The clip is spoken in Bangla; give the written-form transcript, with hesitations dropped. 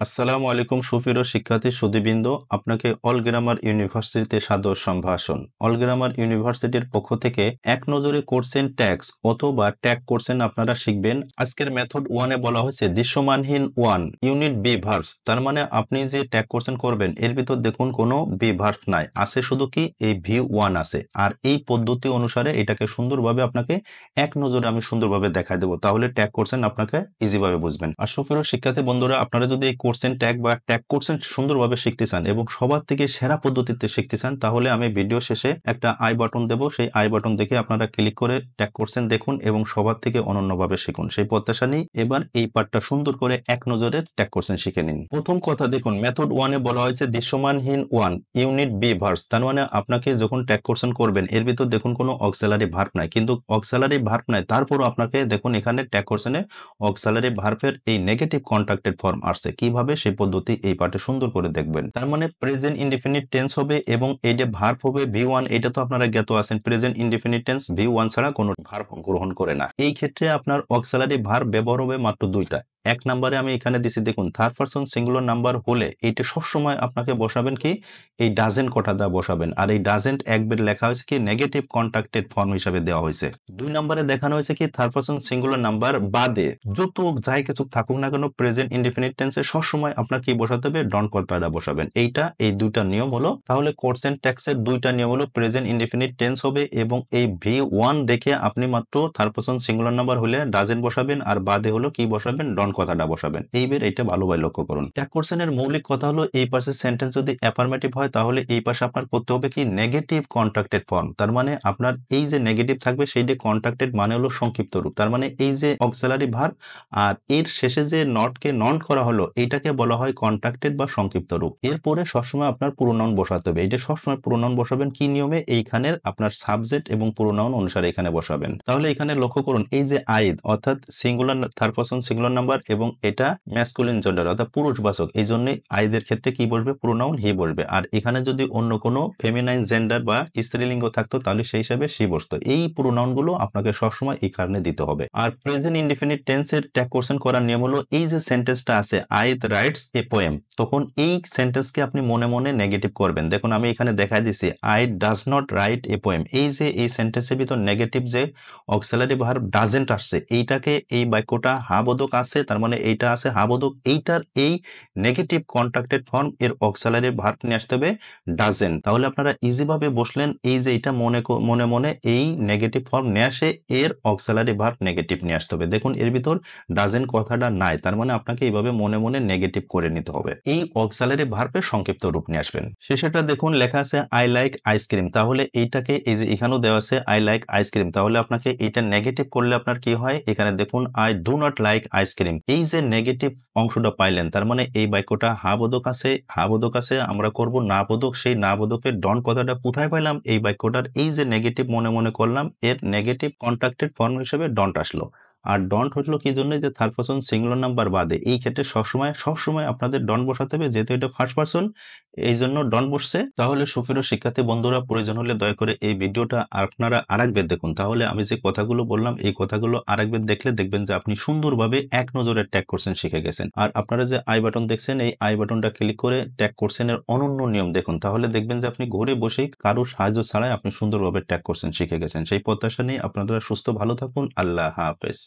আসসালামু আলাইকুম সুপ্রিয় শিক্ষার্থী সুধীবৃন্দ, আপনাকে অল গ্রামার ইউনিভার্সিটিতে সাদর সম্ভাষণ। অল গ্রামার ইউনিভার্সিটির পক্ষ থেকে এক নজরে কোর্সেন ট্যাক্স অথবা ট্যাগ কোর্সেন আপনারা শিখবেন। আজকের মেথড 1-এ বলা হয়েছে দৃশ্যমানহীন 1 ইউনিট বি ভার্বস। তার মানে আপনি যে ট্যাগ কোর্সেন করবেন এর ভিতর দেখুন কোনো বি ভার্ব নাই, আছে শুধু কি এই V1 আছে। আর এই পদ্ধতি অনুসারে এটাকে সুন্দরভাবে আপনাকে এক নজরে আমি সুন্দরভাবে দেখাই দেবো, তাহলে ট্যাগ কোর্সেন আপনাকে ইজিভাবে বুঝবেন। আর সুপ্রিয় শিক্ষার্থী বন্ধুরা, আপনারা যদি এই কোর্সেন ট্যাগ বা ট্যাগ কোর্সেন সুন্দরভাবে শিখতে চান এবং সবার থেকে সেরা পদ্ধতিতে শিখতে চান, তাহলে আমি ভিডিও শেষে একটা আই বাটন দেবো। সেই আই বাটন দেখে আপনারা ক্লিক করে ট্যাগ কোর্সেন দেখুন এবং সবার থেকে অনন্যভাবে শিখুন। সেই প্রত্যাশা নিয়ে এবার এই পার্টটা সুন্দর করে এক নজরে ট্যাগ কোর্সেন শিখে নিন। প্রথম কথা দেখুন, মেথড 1-এ বলা হয়েছে দৃশ্যমানহীন 1 ইউনিট বি ভার্বস। তার মানে আপনাকে যখন ট্যাগ কোর্সেন করবেন এর ভিতর দেখুন কোনো অক্সিলারি ভার্ব নাই, কিন্তু অক্সিলারি ভার্ব নাই তারপরও আপনাকে দেখুন এখানে ট্যাগ কোর্সেনে অক্সিলারি ভার্বের এই নেগেটিভ কন্ট্রাক্টেড ফর্ম আসছে। কিভাবে সেই পদ্ধতি এই পার্টে সুন্দর করে দেখবেন। তার মানে প্রেজেন্ট ইনডিফিনিট টেন্স হবে এবং এই যে ভার্ব হবে V1, এটা তো আপনারা জ্ঞাত আছেন, প্রেজেন্ট ইনডিফিনিট টেন্স V1 ছাড়া কোনো ভার্ব গ্রহণ করে না। এই ক্ষেত্রে আপনার অক্সিলারি ভার্ব ব্যবহার হবে মাত্র দুইটা। এক নম্বরে আমি এখানে দিছি দেখুন, থার্ড পারসন সিঙ্গুলার নাম্বার হলে এইটা সবসময় আপনাকে বসাবেন কি এই ডাজেন্ট কটা বসাবেন। আর এই ডাজেন্ট একবার লেখা হয়েছে কি নেগেটিভ কন্ট্রাক্টেড ফর্ম হিসাবে দেওয়া হয়েছে। দুই নম্বরে দেখানো হয়েছে কি থার্ড পারসন সিঙ্গুলার নাম্বার বাদে যত যাই কিছু থাকুক না কেন প্রেজেন্ট ইনডিফিনিট টেন্সে সবসময় আপনার কি বসাতে হবে ডন কর্তাটা বসাবেন। এইটা এই দুইটা নিয়ম হলো। তাহলে কোর্সেন ট্যাক্সের দুইটা নিয়ম হলো প্রেজেন্ট ইনডিফিনিট টেন্স হবে এবং এই V1 দেখে আপনি মাত্র থার্ড পারসন সিঙ্গুলার নাম্বার হলে ডাজেন্ট বসাবেন আর বাদে হলো কি বসাবেন ডন কথাটা বসাবেন। এইবার এটা ভালোভাবে লক্ষ্য করুন। ট্যাগ কোর্সেনের মৌলিক কথা হলো এই পাশে সেন্টেন্স যদি অ্যাফার্মেটিভ হয় তাহলে এই পাশে আপনার করতে হবে কি নেগেটিভ কন্ট্রাক্টেড ফর্ম। তার মানে আপনার এই যে নেগেটিভ থাকবে সেই যে কন্ট্রাক্টেড মানে হলো সংক্ষিপ্ত রূপ। তার মানে এই যে অক্সিলারি ভার্ব আর এর শেষে যে নটকে নন করা হলো এইটাকে বলা হয় কন্ট্রাক্টেড বা সংক্ষিপ্ত রূপ। এরপরে সবসময় আপনার পুরোনাউন বসাতে হবে। এটা সবসময় পুরোনাউন বসাবেন কি নিয়মে, এইখানে আপনার সাবজেক্ট এবং পুরোনাউন অনুসারে এখানে বসাবেন। তাহলে এখানে লক্ষ্য করুন এই যে আইদ অর্থাৎ singular third person singular number এবং এটা ম্যাসকুলিন জেন্ডার অর্থাৎ পুরুষবাচক, এই জন্যই আইদের ক্ষেত্রে কি বসবে পুরোনাউন হি বসবে। আর এখানে যদি অন্য কোনো ফেমিনাইন জেন্ডার বা স্ত্রীলিঙ্গ থাকতো তাহলে সেই হিসাবে সি বসতো। এই পুরোনাউন গুলো আপনাকে সবসময় এই কারণে দিতে হবে। আর প্রেজেন্ট ইনডিফিনিট টেন্সের ট্যাগ কোর্সেন করার নিয়ম হলো এই যে সেন্টেন্সটা আছে আইদ রাইটস এ পোয়েম, তখন এই সেন্টেন্সকে আপনি মনে মনে নেগেটিভ করবেন। দেখুন আমি এখানে দেখাই দিছি I does not write a poem. এই যে এই সেন্টেন্সের ভিতর নেগেটিভ যে অক্সিলারি ভার্ব ডাজেন্ট আসছে এইটাকে এই বাক্যটা হা বোধক আছে, তার মানে এইটা আছে হা বোধক, এইটার এই নেগেটিভ কন্ট্রাক্টেড ফর্ম এর অক্সিলারি ভার্ব নিয়ে আসতে হবে ডাজেন্ট। তাহলে আপনারা ইজি ভাবে বসলেন এই যে এটা মনে মনে মনে এই নেগেটিভ ফর্ম নিয়ে আসে এর অক্সিলারি ভার্ব নেগেটিভ নিয়ে আসতে হবে। দেখুন এর ভিতর ডাজেন্ট কথাটা নাই, তার মানে আপনাকে এইভাবে মনে মনে নেগেটিভ করে নিতে হবে। এই অক্সিলারি ভার্বের সংক্ষিপ্ত রূপ নিয়ে আসবেন। শেষেটা দেখুন লেখা আছে আই লাইক আইসক্রিম, তাহলে এইটাকে এই যে এখানেও দেওয়া আছে আই লাইক আইসক্রিম, তাহলে আপনাকে এটা নেগেটিভ করলে আপনার কি হয় এখানে দেখুন I do not like ice cream. এই যে নেগেটিভ অংশটা পাইলেন তার মানে এই বাক্যটা হা বোধক আছে, হা বোধক আছে আমরা করব না বোধক, সেই না বোধকের ডন কথাটা কোথায় পাইলাম এই বাক্যটার এই যে নেগেটিভ মনে মনে করলাম এর নেগেটিভ কন্ট্রাক্টেড ফর্ম হিসেবে ডন্ট আসলো। আর ডন্ট হলো কি জন্য যে থার্ড পারসন সিঙ্গুলার নাম্বার বাদে এই ক্ষেত্রে সবসময় আপনাদের ডন্ট বসাতে হবে, যেহেতু এটা ফার্স্ট পারসন এই জন্য ডন্ট বসছে। তাহলে সুপ্রিয় শিক্ষার্থী বন্ধুরা প্রয়োজন হলে দয়া করে এই ভিডিওটা আপনারা আরেকবার দেখুন, তাহলে আমি যে কথাগুলো বললাম এই কথাগুলো আরেকবার দেখলে দেখবেন যে আপনি সুন্দরভাবে এক নজরে ট্যাগ কোর্সেন শিখে গেছেন। আর আপনারা যে আই বাটন দেখছেন এই আই বাটনটা ক্লিক করে ট্যাগ কোর্সেনের অনন্য নিয়ম দেখুন, তাহলে দেখবেন যে আপনি ঘরে বসেই কারোর সাহায্য ছাড়াই আপনি সুন্দরভাবে ট্যাগ কোর্সেন শিখে গেছেন। সেই প্রত্যাশা নিয়ে আপনারা সুস্থ ভালো থাকুন। আল্লাহ হাফেজ।